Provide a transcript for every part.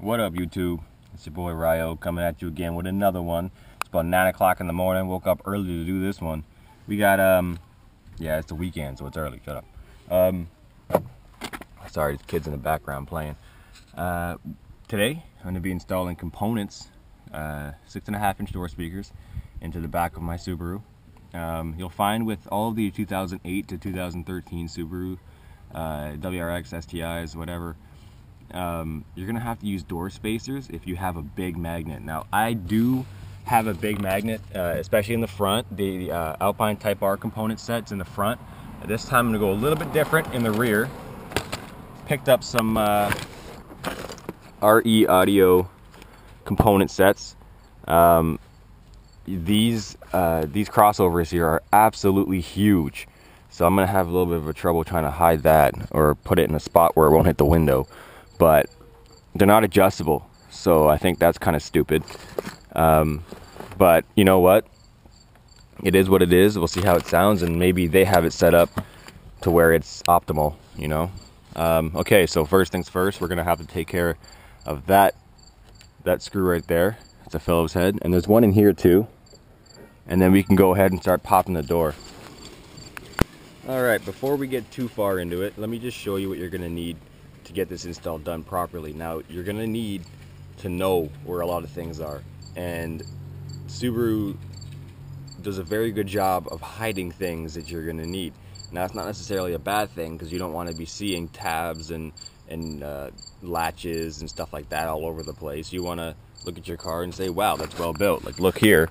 What up, YouTube? It's your boy Ryo coming at you again with another one. It's about 9 o'clock in the morning. Woke up early to do this one. We got yeah, it's the weekend, so it's early. Shut up. Sorry, there's kids in the background playing. Today I'm going to be installing components, 6.5-inch door speakers, into the back of my Subaru. You'll find with all of the 2008 to 2013 Subaru WRX, STIs, whatever, you're gonna have to use door spacers if you have a big magnet. Now, I do have a big magnet, especially in the front. The Alpine Type R component sets in the front. This time I'm gonna go a little bit different in the rear. Picked up some RE Audio component sets. These crossovers here are absolutely huge, so I'm gonna have a little bit of a trouble trying to hide that or put it in a spot where it won't hit the window. But they're not adjustable, so I think that's kind of stupid. But you know what? It is what it is. We'll see how it sounds, and maybe they have it set up to where it's optimal, you know? Okay, so first things first, we're gonna have to take care of that screw right there. It's a Phillips head, and there's one in here too. And then we can go ahead and start popping the door. Alright, before we get too far into it, let me just show you what you're gonna need to get this install done properly. Now, you're gonna need to know where a lot of things are, and Subaru does a very good job of hiding things that you're gonna need. Now, it's not necessarily a bad thing, because you don't want to be seeing tabs and latches and stuff like that all over the place. You want to look at your car and say, wow, that's well built. Like, look here.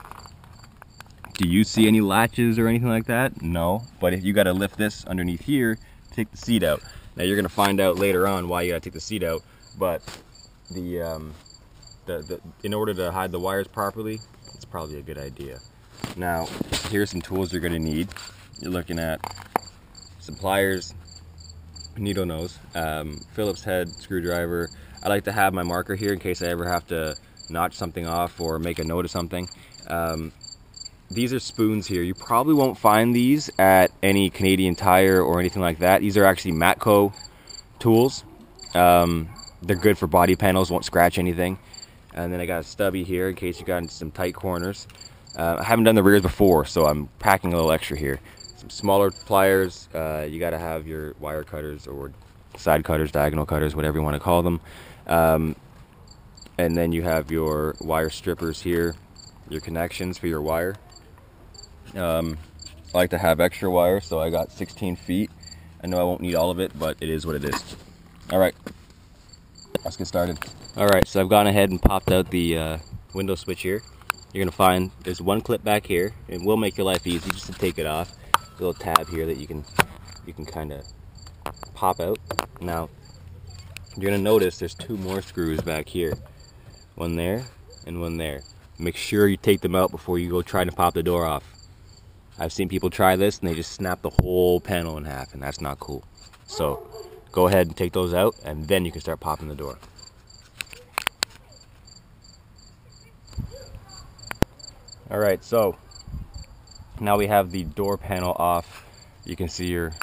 Do you see any latches or anything like that? No. But if you got to lift this underneath here, take the seat out. Now, you're going to find out later on why you got to take the seat out. But in order to hide the wires properly, it's probably a good idea. Now, here's some tools you're going to need. You're looking at some pliers, needle nose, Phillips head screwdriver. I like to have my marker here in case I ever have to notch something off or make a note of something. These are spoons here. You probably won't find these at any Canadian Tire or anything like that. These are actually Matco tools. They're good for body panels, won't scratch anything. And then I got a stubby here in case you got into some tight corners. I haven't done the rears before, so I'm packing a little extra here. Some smaller pliers. You got to have your wire cutters or side cutters, diagonal cutters, whatever you want to call them. And then you have your wire strippers here, your connections for your wire. I like to have extra wire, so I got 16 feet. I know I won't need all of it, but it is what it is. Alright, let's get started. Alright, so I've gone ahead and popped out the window switch here. You're going to find there's one clip back here. It will make your life easy just to take it off. There's a little tab here that you can kind of pop out. Now, you're going to notice there's two more screws back here. One there and one there. Make sure you take them out before you go try to pop the door off. I've seen people try this and they just snap the whole panel in half, and that's not cool. So go ahead and take those out, and then you can start popping the door. Alright, so now we have the door panel off. You can see your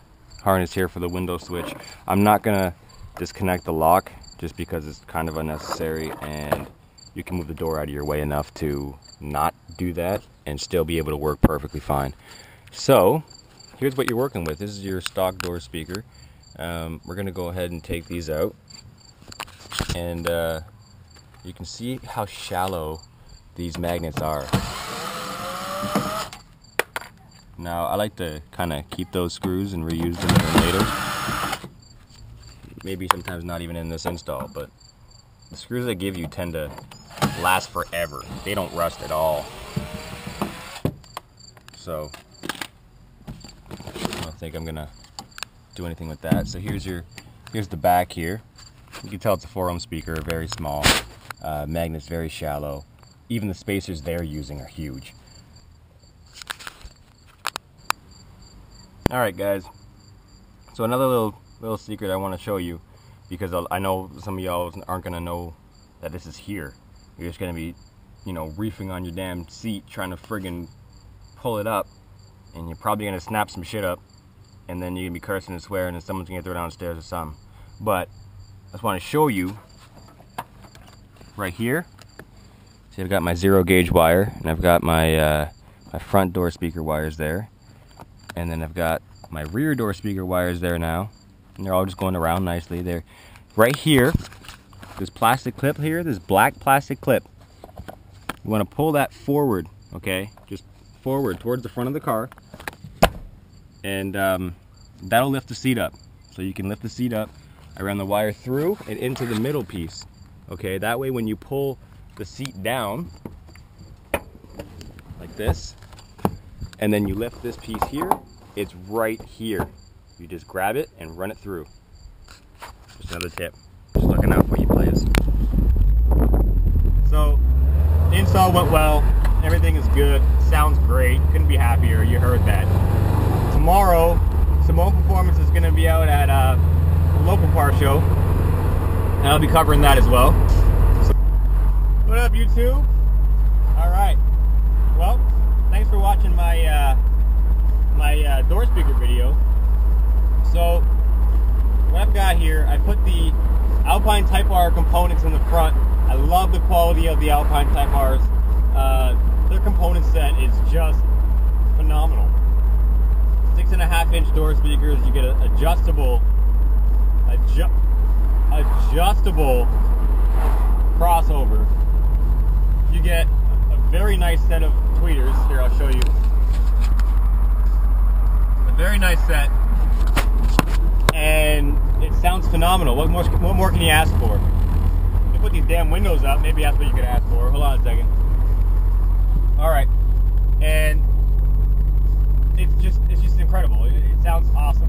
harness here for the window switch. I'm not gonna disconnect the lock just because it's kind of unnecessary, and you can move the door out of your way enough to not do that and still be able to work perfectly fine. So here's what you're working with. This is your stock door speaker. We're gonna go ahead and take these out, and you can see how shallow these magnets are. Now, I like to kind of keep those screws and reuse them later. Maybe sometimes not even in this install, but the screws they give you tend to last forever. They don't rust at all. So, I don't think I'm gonna do anything with that. So here's the back here. You can tell it's a 4-ohm speaker, very small. Magnets very shallow. Even the spacers they're using are huge. Alright guys, so another little secret I want to show you, because I know some of y'all aren't going to know that this is here. You're just going to be, you know, reefing on your damn seat trying to friggin' pull it up, and you're probably going to snap some shit up, and then you're going to be cursing and swearing, and someone's going to throw it downstairs or something. But I just want to show you right here. See, I've got my 0 gauge wire, and I've got my my front door speaker wires there, and then I've got my rear door speaker wires there now, and they're all just going around nicely. They're right here. This plastic clip here, this black plastic clip. You want to pull that forward, okay? Just forward towards the front of the car, and that'll lift the seat up. So you can lift the seat up. I ran the wire through and into the middle piece, okay? That way when you pull the seat down like this, and then you lift this piece here, it's right here. You just grab it and run it through. Just another tip. Just looking out for you, players. So, the install went well. Everything is good. Sounds great. Couldn't be happier. You heard that. Tomorrow, Simone Performance is going to be out at a local car show, and I'll be covering that as well. So, what up, YouTube? All right. Well, thanks for watching my my door speaker video. So, what I've got here, I put the Alpine Type R components in the front. I love the quality of the Alpine Type Rs. Their component set is just phenomenal. 6.5-inch door speakers. You get an adjustable crossover. You get a very nice set of tweeters. Here, I'll show you. A very nice set, and it sounds phenomenal. What more can you ask for? You put these damn windows up. Maybe that's what you could ask for. Hold on a second. All right, and it's just incredible. It sounds awesome.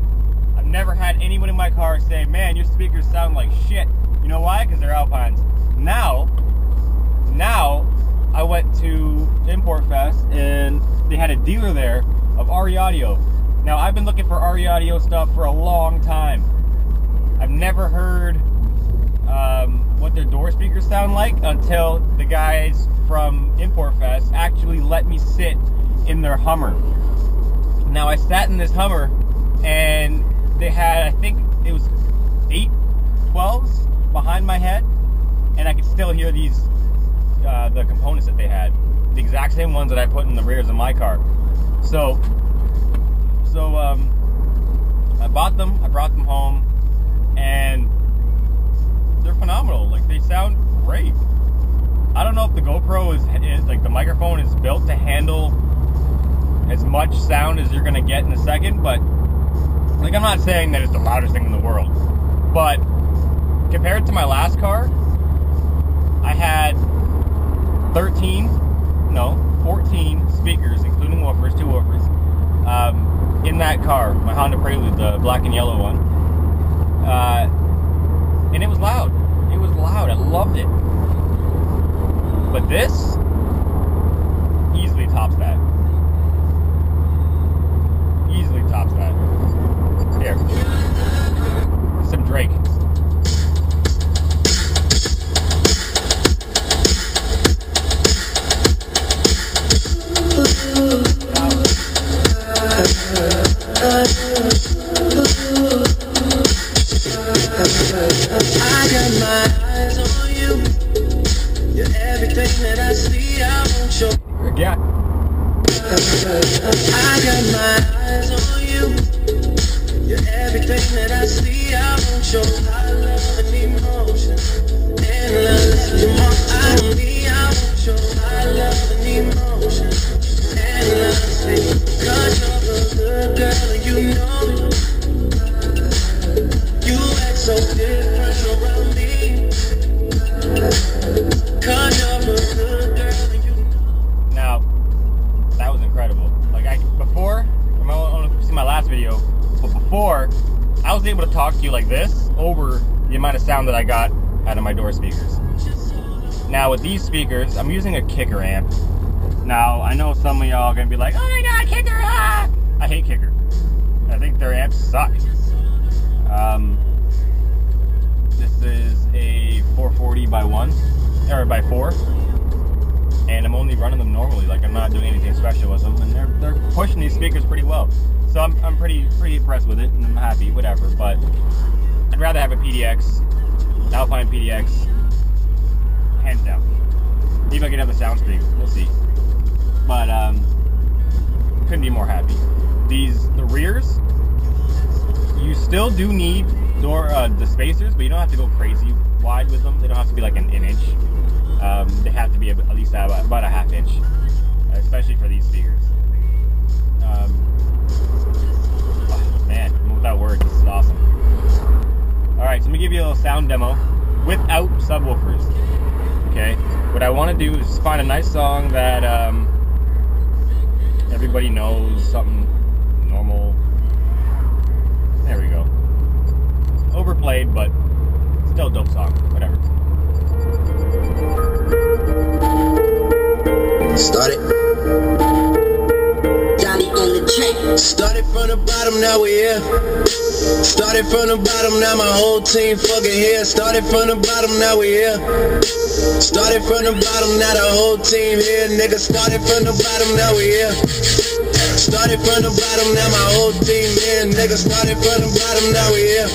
I've never had anyone in my car say, "Man, your speakers sound like shit." You know why? Because they're Alpines. Now I went to Import Fest, and they had a dealer there of RE Audio. Now, I've been looking for RE Audio stuff for a long time. I've never heard what their door speakers sound like until the guys from Import Fest actually let me sit in their Hummer. Now, I sat in this Hummer, and they had, I think it was 8 12s behind my head, and I could still hear these the components that they had, the exact same ones that I put in the rears of my car. So I bought them, I brought them home, and they're phenomenal. Like, they sound great. I don't know if the GoPro is like, the microphone is built to handle as much sound as you're gonna get in a second, but like, I'm not saying that it's the loudest thing in the world, but compared to my last car, I had 14 speakers, including woofers, 2 woofers, in that car, my Honda Prelude, the black and yellow one, and it was loud. It was loud. I loved it. But this easily tops that. Easily tops that. Here, some Drake. I got my eyes on you. You're everything that I see. I want your. Yeah. I got my eyes on you. You're everything that I see. I want your love and emotion. Endless. You're more I need. I want your love and emotion. Endlessly. 'Cause you're a good girl and you know it. You act so different around me. 'Cause you're a good girl and you know. Now, that was incredible. Like, before, I don't know if you've seen my last video, but before, I was able to talk to you like this over the amount of sound that I got out of my door speakers. Now, with these speakers, I'm using a kicker amp. Now, I know some of y'all are going to be like, "Oh my god, kicker, ah!" I hate kicker. I think their amps suck. This is a 440 by 1, or by 4, and I'm only running them normally. Like, I'm not doing anything special with them, and they're pushing these speakers pretty well. So I'm pretty impressed with it, and I'm happy, whatever. But I'd rather have a PDX, Alpine PDX, hands down. Maybe I can have the sound screen. We'll see. But couldn't be more happy. The rears, you still do need the spacers, but you don't have to go crazy wide with them. They don't have to be like an inch. They have to be at least about a ½ inch, especially for these speakers. Oh, man, I'm without words. This is awesome. All right, so let me give you a little sound demo without subwoofers. Okay, what I want to do is find a nice song that everybody knows, something normal. There we go. Overplayed, but still a dope song. Whatever. Started. Johnny on the track. Started from the bottom, now we here. Started from the bottom, now my whole team fucking here. Started from the bottom, now we here. Started from the bottom, now the whole team here. Nigga, started from the bottom, now we here. Started from the bottom, now my whole team here. Nigga, started from the bottom, now we here.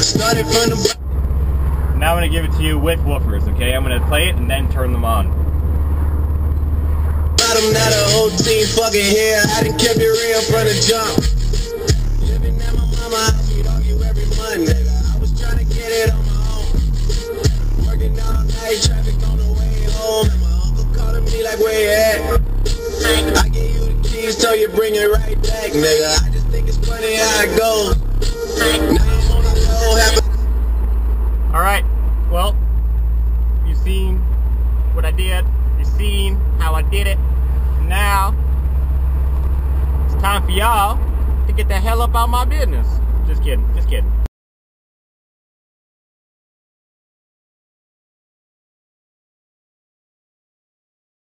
Started from the bottom. Now I'm gonna give it to you with woofers, okay? I'm gonna play it and then turn them on. Bottom, now the whole team fucking here. I done kept it real from the jump. Living at my mama, we'd argue every month, nigga. I was trying to get it on my own. Working all night, traffic on the way home. And my uncle calling me like, where you at? I give you the keys, so you bring it right back, nigga. I just think it's funny how it goes. Now I'm on the road, Alright, well, you've seen what I did. You've seen how I did it. Now, it's time for y'all to get the hell up out my business. Just kidding, just kidding.